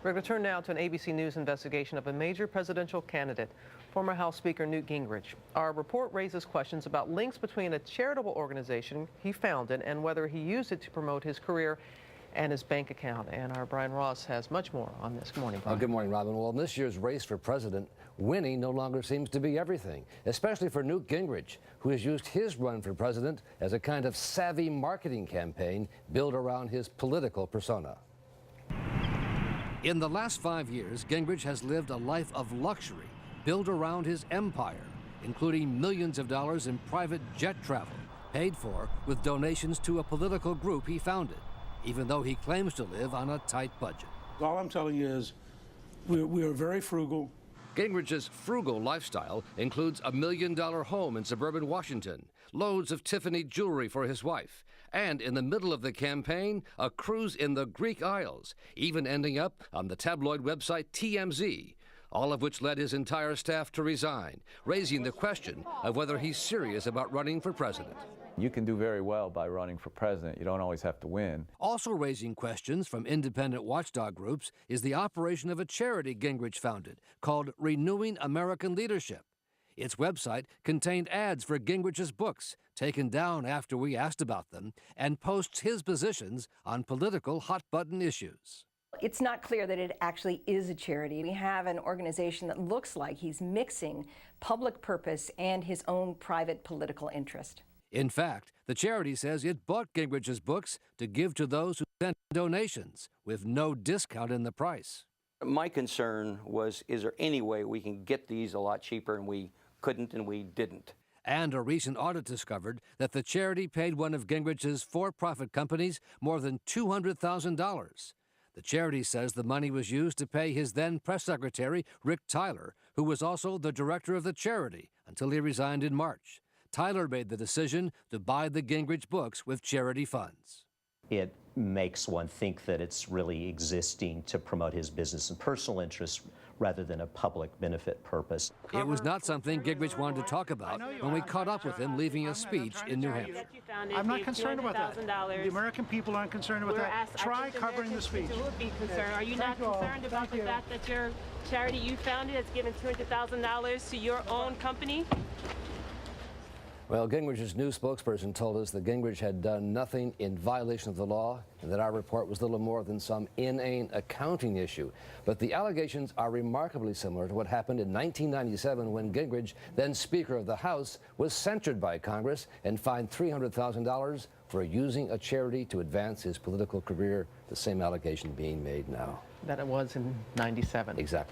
We're going to turn now to an ABC News investigation of a major presidential candidate, former House Speaker Newt Gingrich. Our report raises questions about links between a charitable organization he founded and whether he used it to promote his career and his bank account. And our Brian Ross has much more on this. Good morning, Brian. Good morning, Robin. Well, in this year's race for president, winning no longer seems to be everything, especially for Newt Gingrich, who has used his run for president as a kind of savvy marketing campaign built around his political persona. In the last 5 years, Gingrich has lived a life of luxury built around his empire, including millions of dollars in private jet travel, paid for with donations to a political group he founded, even though he claims to live on a tight budget. All I'm telling you is we are very frugal. Gingrich's frugal lifestyle includes a $1 million home in suburban Washington, loads of Tiffany jewelry for his wife, and in the middle of the campaign, a cruise in the Greek Isles, even ending up on the tabloid website TMZ, all of which led his entire staff to resign, raising the question of whether he's serious about running for president. You can do very well by running for president. You don't always have to win. Also raising questions from independent watchdog groups is the operation of a charity Gingrich founded called Renewing American Leadership. Its website contained ads for Gingrich's books, taken down after we asked about them, and posts his positions on political hot-button issues. It's not clear that it actually is a charity. We have an organization that looks like he's mixing public purpose and his own private political interest. In fact, the charity says it bought Gingrich's books to give to those who sent donations, with no discount in the price. My concern was, is there any way we can get these a lot cheaper, and we couldn't and we didn't. And a recent audit discovered that the charity paid one of Gingrich's for-profit companies more than $200,000. The charity says the money was used to pay his then press secretary, Rick Tyler, who was also the director of the charity until he resigned in March. Tyler made the decision to buy the Gingrich books with charity funds. It makes one think that it's really existing to promote his business and personal interests rather than a public benefit purpose. It was not something Gingrich wanted to talk about when we caught up with him leaving a speech in New Hampshire. I'm not concerned about that. The American people aren't concerned about that. Try covering the speech. Would be concerned. Are you not concerned about the fact that your charity you founded has given $200,000 to your own company? Well, Gingrich's new spokesperson told us that Gingrich had done nothing in violation of the law and that our report was little more than some inane accounting issue. But the allegations are remarkably similar to what happened in 1997 when Gingrich, then Speaker of the House, was censured by Congress and fined $300,000 for using a charity to advance his political career, the same allegation being made now. That it was in 97. Exactly.